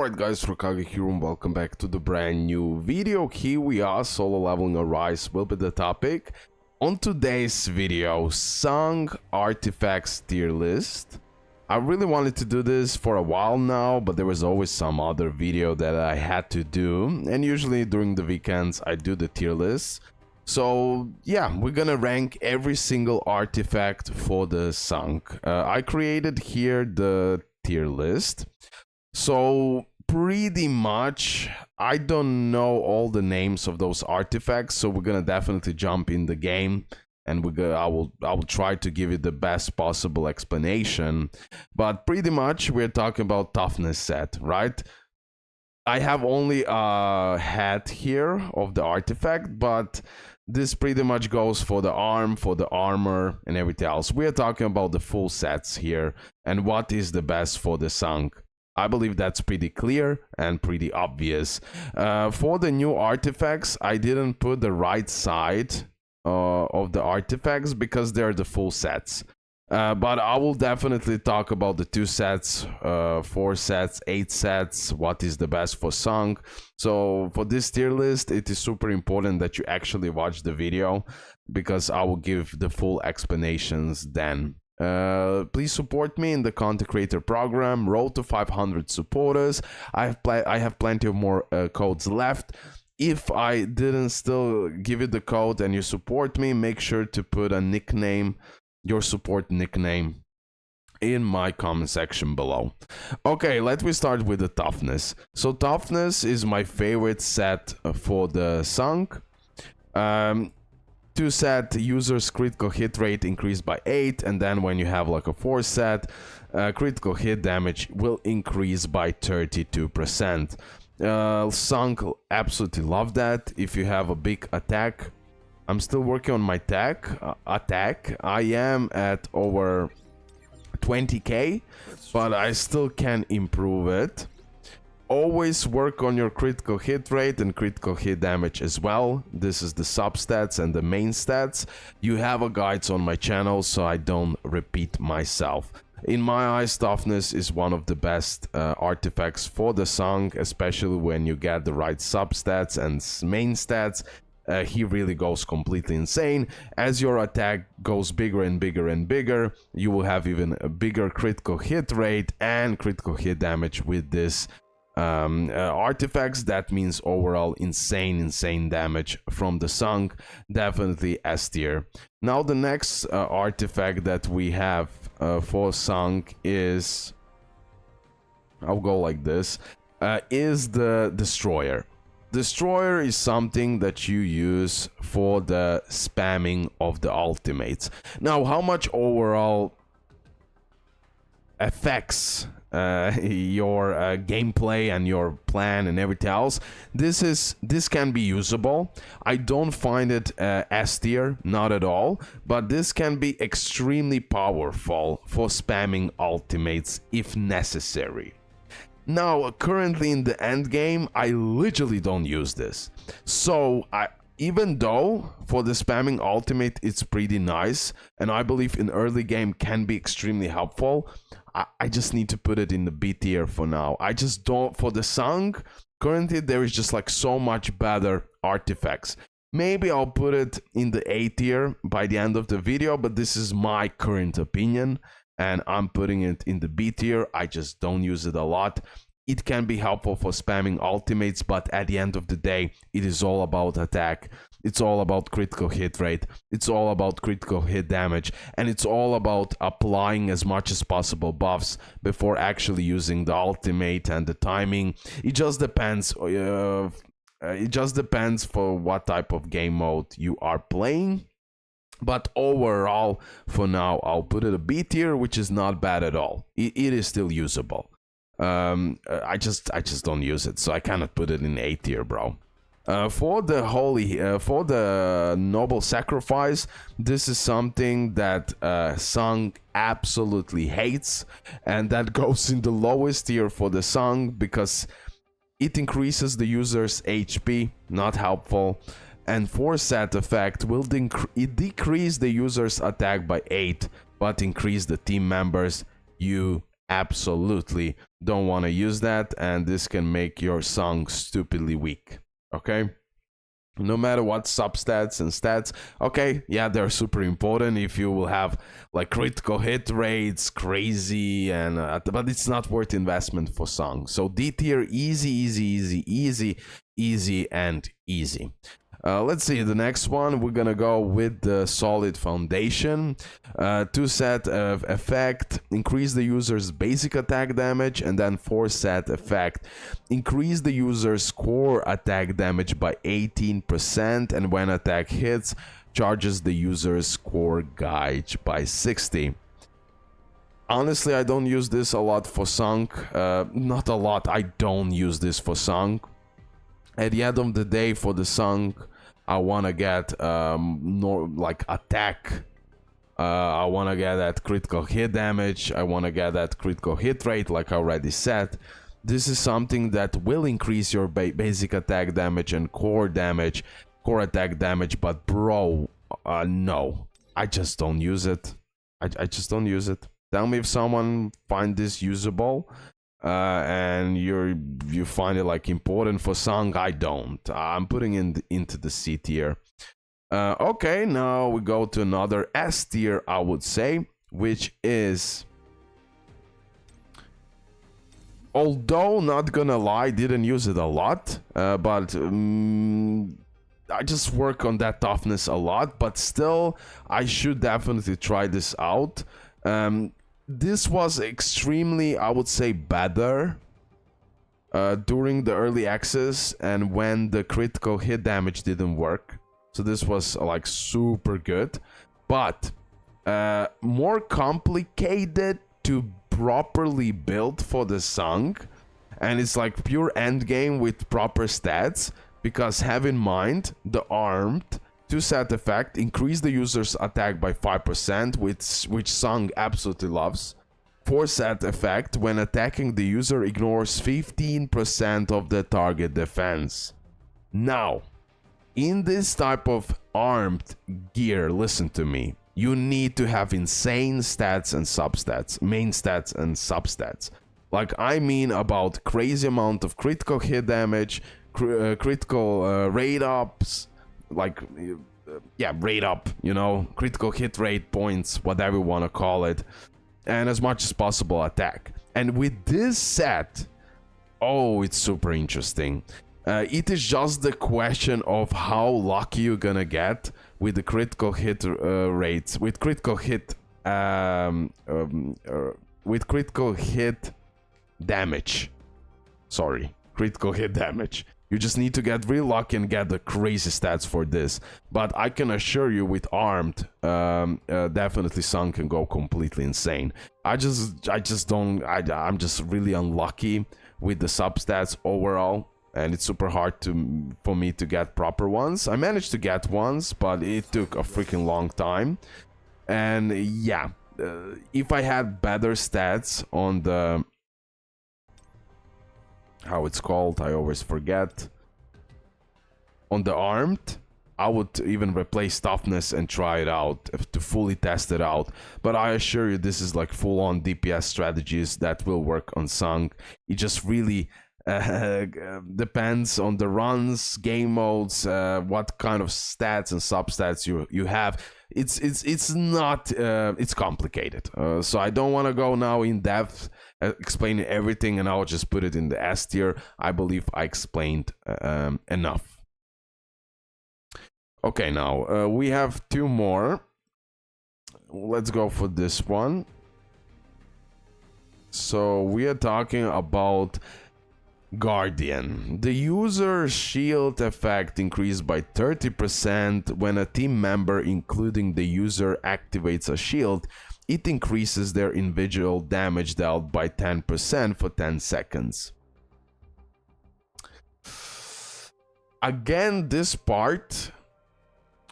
Alright guys, RoKage here and welcome back to the brand new video. Here we are, solo leveling a rise will be the topic. On today's video, Sung artifacts tier list. I really wanted to do this for a while now, but there was always some other video that I had to do. And usually during the weekends I do the tier list. So yeah, we're gonna rank every single artifact for the Sung. I created here the tier list. So pretty much I don't know all the names of those artifacts, so we're gonna definitely jump in the game and I will try to give you the best possible explanation. But pretty much we're talking about Toughness set, right? I have only a hat here of the artifact, but this pretty much goes for the arm, for the armor, and everything else. We're talking about the full sets here and what is the best for the Sung. I believe that's pretty clear and pretty obvious. For the new artifacts, I didn't put the right side of the artifacts because they're the full sets. But I will definitely talk about the 2 sets, 4 sets, 8 sets, what is the best for Sung. So for this tier list, it is super important that you actually watch the video because I will give the full explanations then. Please support me in the content creator program, road to 500 supporters. I have plenty of more codes left. If I didn't still give you the code and you support me, make sure to put a nickname, your support nickname, in my comment section below. Okay, let me start with the Toughness. So Toughness is my favorite set for the Sung. 2 set users critical hit rate increased by 8, and then when you have like a 4 set, critical hit damage will increase by 32%. Sung absolutely love that. If you have a big attack, I'm still working on my attack. I am at over 20k, but I still can improve it. Always work on your critical hit rate and critical hit damage as well. This is the substats and the main stats. You have a guides on my channel, so I don't repeat myself. In my eyes, Toughness is one of the best artifacts for the Sung, especially when you get the right substats and main stats. He really goes completely insane. As your attack goes bigger and bigger and bigger, you will have even a bigger critical hit rate and critical hit damage with this artifacts. That means overall insane damage from the Sung. Definitely S tier. Now the next artifact that we have for Sung is, I'll go like this, is the Destroyer. Destroyer is something that you use for the spamming of the ultimates. Now how much overall affects your gameplay and your plan and everything else, this can be usable. I don't find it S tier, not at all, but this can be extremely powerful for spamming ultimates if necessary. Now currently in the end game, I literally don't use this, so even though for the spamming ultimate it's pretty nice and I believe in early game can be extremely helpful, I just need to put it in the B tier for now. I just don't, for the Sung, currently there is just like so much better artifacts. Maybe I'll put it in the A tier by the end of the video, but this is my current opinion and I'm putting it in the B tier. I just don't use it a lot. It can be helpful for spamming ultimates, but at the end of the day, it is all about attack. It's all about critical hit rate. It's all about critical hit damage. And it's all about applying as much as possible buffs before actually using the ultimate and the timing. It just depends. It just depends for what type of game mode you are playing. But overall, for now, I'll put it a B tier, which is not bad at all. It is still usable. I just don't use it, so I cannot put it in A tier, bro. For the noble sacrifice, this is something that Sung absolutely hates, and that goes in the lowest tier for the Sung because it increases the user's HP, not helpful. And 4 set effect will decrease the user's attack by 8, but increase the team members. You absolutely don't want to use that, and this can make your Sung stupidly weak. Okay, no matter what substats and stats, okay, yeah, they're super important if you will have like critical hit rates crazy, and but it's not worth investment for Sung. So D tier, easy, easy, easy, easy, easy, and easy. Let's see, the next one, we're gonna go with the solid foundation. 2-set of effect, increase the user's basic attack damage, and then 4-set effect, increase the user's core attack damage by 18%, and when attack hits, charges the user's core gauge by 60. Honestly, I don't use this a lot for Sung. Not a lot, I don't use this for Sung. At the end of the day, for the Sung, I want to get like attack. I want to get that critical hit damage. I want to get that critical hit rate, like I already said. This is something that will increase your basic attack damage and core attack damage. But bro, no, I just don't use it. I just don't use it. Tell me if someone find this usable. And you find it like important for Sung. I don't. I'm putting into the C tier. Okay, now we go to another S tier, I would say, which is, although not gonna lie, didn't use it a lot, but I just work on that toughness a lot, but still I should definitely try this out. This was extremely, I would say, better during the early access and when the critical hit damage didn't work. So this was like super good, but more complicated to properly build for the Sung. And it's like pure endgame with proper stats, because have in mind the armed 2-set effect, increase the user's attack by 5%, which Sung absolutely loves. 4-set effect, when attacking the user, ignores 15% of the target defense. Now, in this type of armed gear, listen to me, you need to have insane stats and substats, main stats and substats. Like, I mean about crazy amount of critical hit damage, critical rate ups, like, yeah, rate up, you know, critical hit rate points, whatever you want to call it, and as much as possible attack. And with this set, oh, it's super interesting. It is just the question of how lucky you're gonna get with the critical hit rates, with critical hit damage. Sorry, critical hit damage. You just need to get real lucky and get the crazy stats for this. But I can assure you, with armed, definitely Sung can go completely insane. I'm just really unlucky with the substats overall, and it's super hard for me to get proper ones. I managed to get ones, but it took a freaking long time. And yeah, if I had better stats on the, how it's called, I always forget, on the armed, I would even replace toughness and try it out to fully test it out. But I assure you, this is like full-on DPS strategies that will work on Sung. It just really depends on the runs, game modes, what kind of stats and substats you have. It's not it's complicated. So I don't want to go now in depth explaining everything, and I'll just put it in the S tier. I believe I explained enough. Okay, now we have 2 more. Let's go for this one. So we are talking about Guardian. The user's shield effect increased by 30% when a team member, including the user, activates a shield. It increases their individual damage dealt by 10% for 10 seconds. Again, this part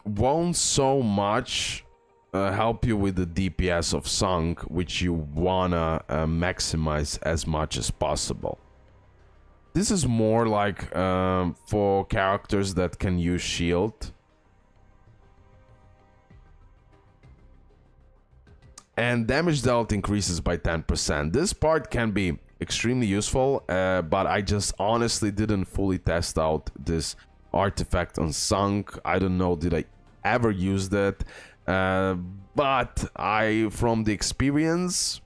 won't so much help you with the DPS of Sung, which you wanna maximize as much as possible. This is more like for characters that can use shield. And damage dealt increases by 10%. This part can be extremely useful, but I just honestly didn't fully test out this artifact on Sung. I don't know, did I ever use that? But from the experience,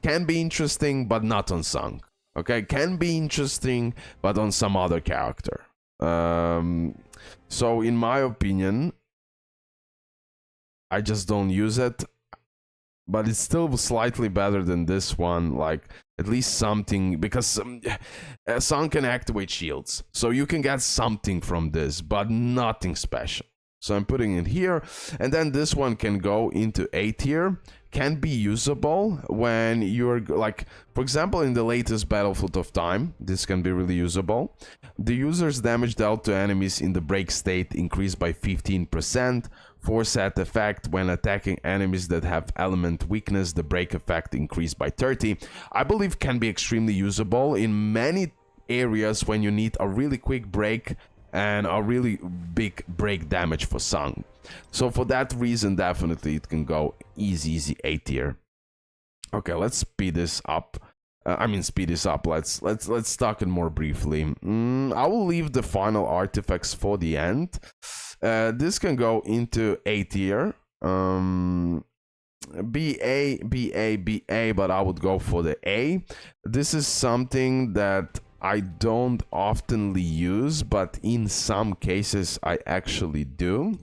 can be interesting, but not on Sung. Okay, can be interesting, but on some other character. So in my opinion, I just don't use it, but it's still slightly better than this one, like at least something, because Sung can activate shields, so you can get something from this, but nothing special. So I'm putting it here, and then this one can go into A tier, can be usable when you're, like, for example, in the latest Battlefield of Time, this can be really usable. The user's damage dealt to enemies in the break state increased by 15%. Force-set effect when attacking enemies that have element weakness, the break effect increased by 30. I believe can be extremely usable in many areas when you need a really quick break and a really big break damage for Sung. So for that reason, definitely it can go easy A tier. Okay, let's speed this up. Speed this up. Let's talk it more briefly. I will leave the final artifacts for the end. This can go into A tier. BA, but I would go for the A. This is something that I don't oftenly use, but in some cases I actually do.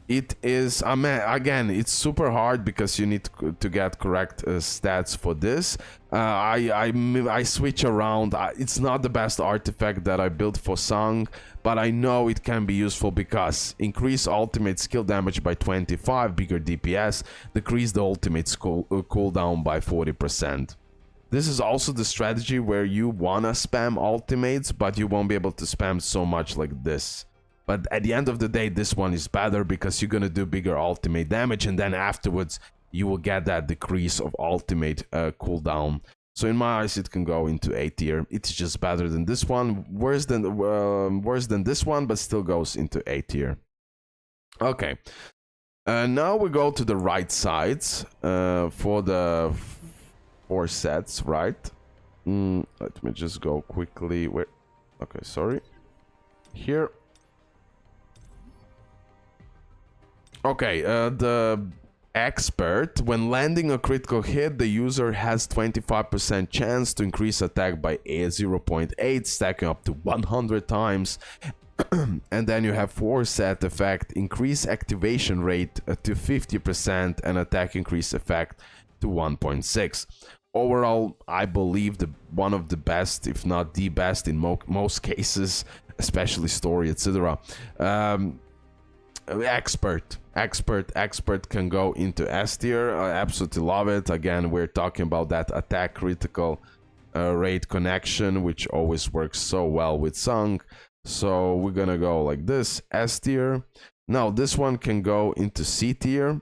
It is, again, it's super hard because you need to get correct stats for this. I switch around. It's not the best artifact that I built for Sung, but I know it can be useful because increase ultimate skill damage by 25, bigger DPS, decrease the ultimate cooldown by 40%. This is also the strategy where you wanna spam ultimates, but you won't be able to spam so much like this. But at the end of the day, this one is better because you're gonna do bigger ultimate damage, and then afterwards you will get that decrease of ultimate cooldown. So in my eyes, it can go into A tier. It's just better than this one, worse than this one, but still goes into A tier. Okay, now we go to the right sides for the 4 sets, right? Let me just go quickly. Wait. Okay, sorry. Here. Okay, the expert. When landing a critical hit, the user has 25% chance to increase attack by 0.8, stacking up to 100 times. And then you have force-set effect, increase activation rate to 50% and attack increase effect to 1.6. Overall, I believe one of the best, if not the best in most cases, especially story, etc. Expert can go into S tier. I absolutely love it. Again, we're talking about that attack critical rate connection, which always works so well with Sung. So we're gonna go like this, S tier. Now this one can go into C tier.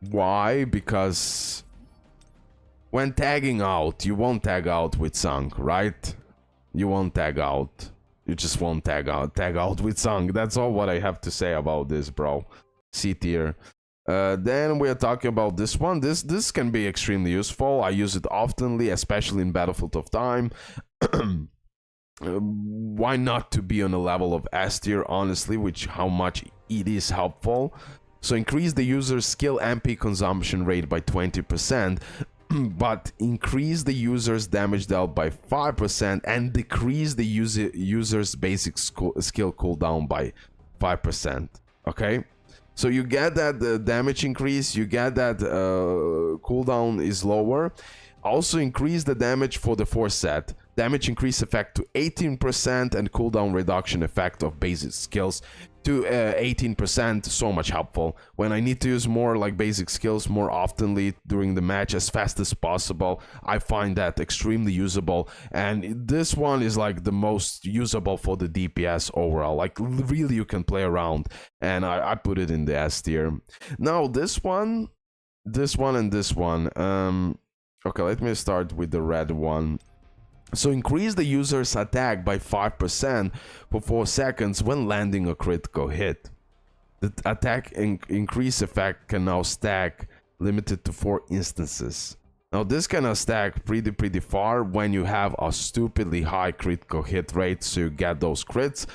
Why? Because when tagging out, you won't tag out with Sung, right? You won't tag out. You just won't tag out with Sung. That's all what I have to say about this, bro. C tier. Then we're talking about this one. This can be extremely useful. I use it oftenly, especially in Battlefield of Time. Why not to be on a level of S tier, honestly, which how much it is helpful. So increase the user's skill MP consumption rate by 20%, but increase the user's damage dealt by 5% and decrease the user's basic skill cooldown by 5%. Okay? So you get that damage increase, you get that cooldown is lower. Also increase the damage for the force set. Damage increase effect to 18% and cooldown reduction effect of basic skills to 18%. So much helpful when I need to use more like basic skills more oftenly during the match as fast as possible. I find that extremely usable, and this one is like the most usable for the DPS overall. Like really you can play around, and I put it in the S tier. Now this one and this one. Okay, let me start with the red one. So increase the user's attack by 5% for 4 seconds when landing a critical hit. The attack increase effect can now stack limited to 4 instances. Now this can stack pretty far when you have a stupidly high critical hit rate, so you get those crits.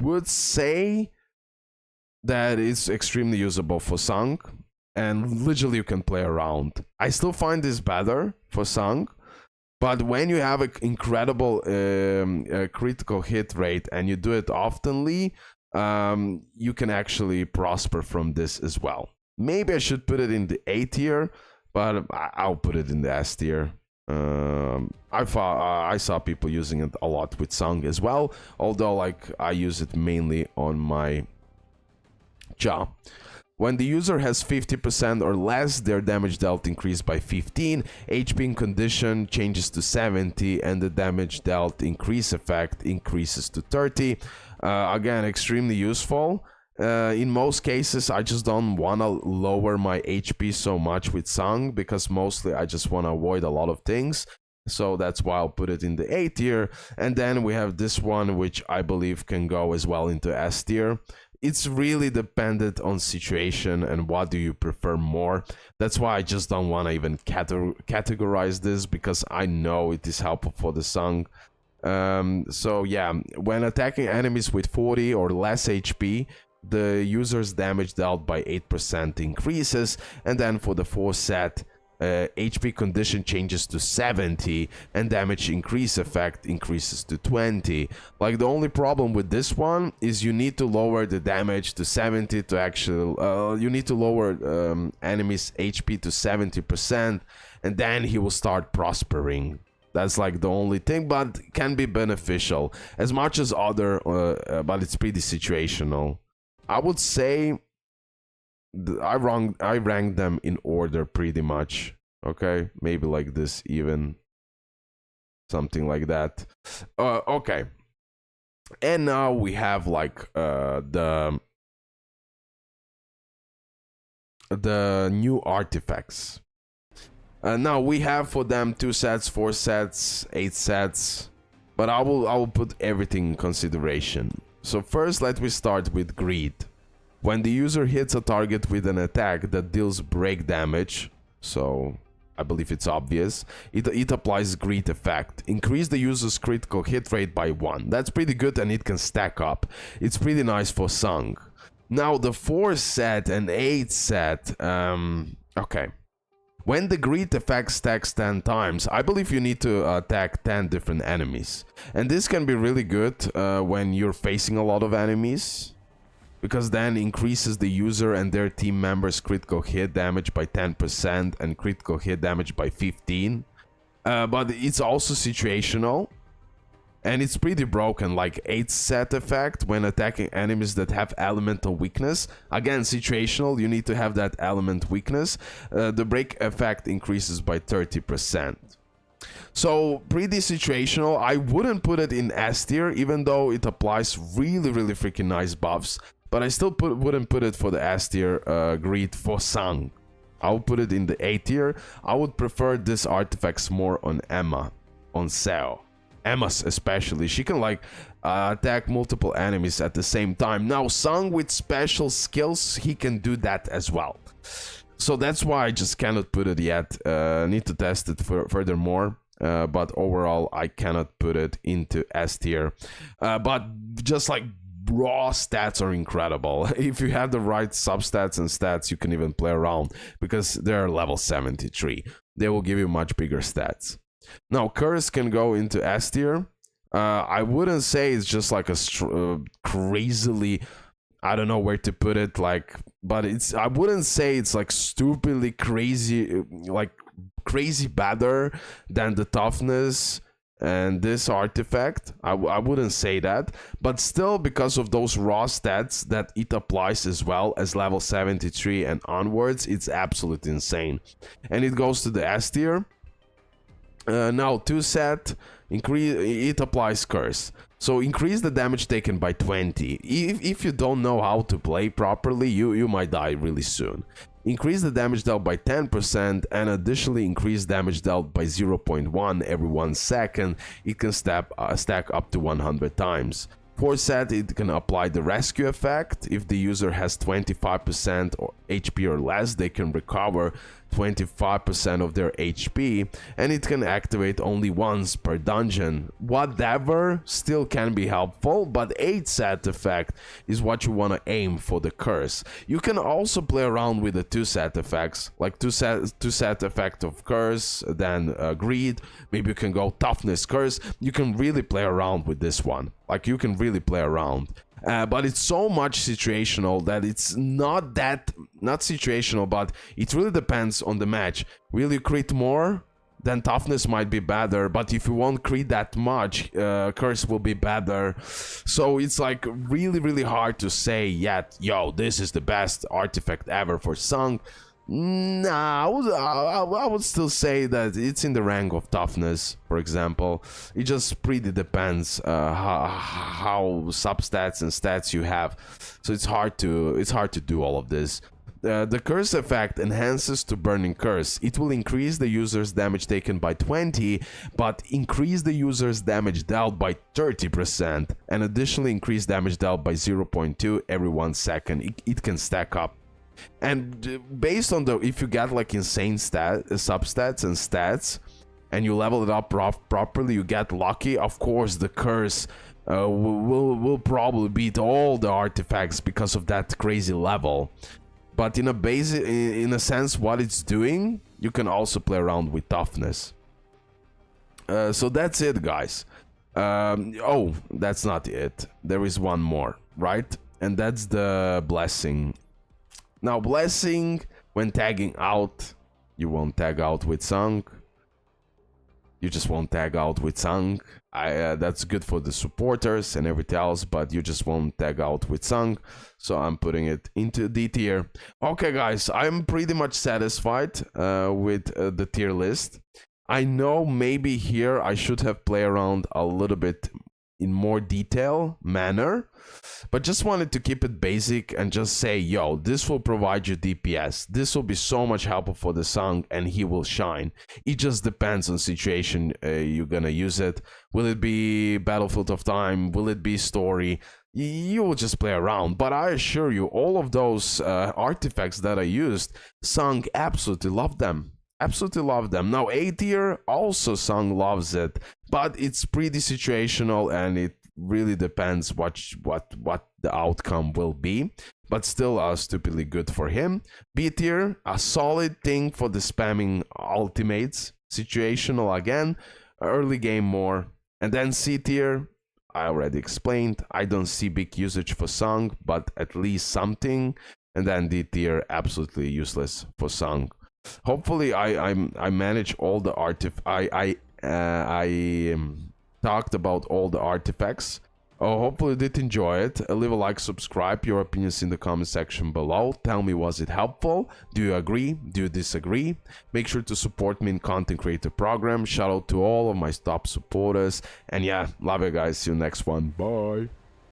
Would say that it's extremely usable for Sung, and literally you can play around. I still find this better for Sung, but when you have an incredible critical hit rate and you do it oftenly, you can actually prosper from this as well. Maybe I should put it in the A tier, but I'll put it in the S tier. I saw people using it a lot with Sung as well, although like I use it mainly on my jaw. When the user has 50% or less, their damage dealt increased by 15, HP in condition changes to 70, and the damage dealt increase effect increases to 30. Again, extremely useful. In most cases, I just don't want to lower my HP so much with Sung, because mostly I just want to avoid a lot of things. So that's why I'll put it in the A tier. And then we have this one, which I believe can go as well into S tier. It's really dependent on situation and what do you prefer more. That's why I just don't want to even categorize this, because I know it is helpful for the Sung. So yeah, when attacking enemies with 40 or less HP, the user's damage dealt by 8% increases, and then for the 4 set, HP condition changes to 70 and damage increase effect increases to 20. Like, the only problem with this one is you need to lower the damage to 70 to actually you need to lower enemies HP to 70%, and then he will start prospering. That's like the only thing, but can be beneficial as much as other but it's pretty situational. I would say I ranked them in order pretty much. Okay, maybe like this, even something like that. Okay, and now we have like the new artifacts. Now we have for them 2 sets, 4 sets, 8 sets, but I will put everything in consideration. So first, let me start with Greed. When the user hits a target with an attack that deals break damage, so I believe it's obvious, it applies Greed effect. Increase the user's critical hit rate by 1. That's pretty good, and it can stack up. It's pretty nice for Sung. Now the 4 set and 8 set, okay. When the Greed effect stacks 10 times, I believe you need to attack 10 different enemies. And this can be really good when you're facing a lot of enemies, because then increases the user and their team members' critical hit damage by 10% and critical hit damage by 15. But it's also situational, and it's pretty broken, like 8 set effect when attacking enemies that have elemental weakness. Again, situational, you need to have that element weakness. The break effect increases by 30%. So pretty situational. I wouldn't put it in S tier, even though it applies really freaking nice buffs. But I still wouldn't put it for the S tier Greed for Sung. I'll put it in the A tier. I would prefer this artifacts more on Emma, on Seo. Emma's especially. She can like attack multiple enemies at the same time. Now Sung with special skills, he can do that as well. So that's why I just cannot put it yet. Need to test it furthermore. But overall, I cannot put it into S tier. But just like raw stats are incredible. If you have the right substats and stats, you can even play around, because they're level 73. They will give you much bigger stats. Now, Curse can go into S tier. I wouldn't say it's just like a crazily, I don't know where to put it, like, but it's, I wouldn't say it's like stupidly crazy, like crazy better than the Toughness and this artifact. I wouldn't say that, but still, because of those raw stats that it applies as well as level 73 and onwards, it's absolutely insane. And it goes to the S tier. Now 2 set, it applies Curse. So increase the damage taken by 20. If you don't know how to play properly, you might die really soon. Increase the damage dealt by 10% and additionally increase damage dealt by 0.1 every 1 second. It can stack up to 100 times. 4 set, it can apply the rescue effect. If the user has 25% or HP or less, they can recover 25% of their HP, and it can activate only once per dungeon. Whatever still can be helpful, but 8 set effect is what you want to aim for the curse. You can also play around with the 2 set effects, like 2 set effect of curse, then greed. Maybe you can go toughness curse. You can really play around with this one. Like, you can really play around. But it's so much situational that it's not situational, but it really depends on the match. Will you crit more? Then toughness might be better, but if you won't crit that much, curse will be better. So it's like really hard to say yet, yo, this is the best artifact ever for Sung. Nah, I would still say that it's in the rank of toughness, for example. It just pretty depends how substats and stats you have. So it's hard to do all of this. The curse effect enhances to burning curse. It will increase the user's damage taken by 20, but increase the user's damage dealt by 30%, and additionally increase damage dealt by 0.2 every 1 second. It can stack up. And based on if you get like insane substats and stats, and you level it up properly, you get lucky. Of course, the curse will probably beat all the artifacts because of that crazy level. But in a sense, what it's doing, you can also play around with toughness. So that's it, guys. Oh, that's not it. There is one more, right? And that's the blessing. Now, blessing, when tagging out, you won't tag out with Sung. You just won't tag out with Sung. That's good for the supporters and everything else, but you just won't tag out with Sung. So I'm putting it into D tier. Okay, guys, I'm pretty much satisfied with the tier list. I know maybe here I should have played around a little bit in more detail manner, but just wanted to keep it basic and just say, yo, this will provide you DPS. This will be so much helpful for the Sung, and he will shine. It just depends on situation you're gonna use it. Will it be Battlefield of Time? Will it be story? You will just play around, but I assure you, all of those artifacts that I used, Sung absolutely loved them. Absolutely love them. Now, A tier, also Sung loves it, but it's pretty situational, and it really depends what the outcome will be, but still stupidly good for him. B tier, a solid thing for the spamming ultimates, situational again, early game more. And then C tier, I already explained, I don't see big usage for Sung, but at least something. And then D tier, absolutely useless for Sung. Hopefully I manage all the I talked about all the artifacts. Hopefully you did enjoy it. Leave a like, subscribe, your opinions in the comment section below. Tell me, was it helpful? Do you agree? Do you disagree? Make sure to support me in content creator program. Shout out to all of my top supporters. And yeah, love you guys. See you next one. Bye.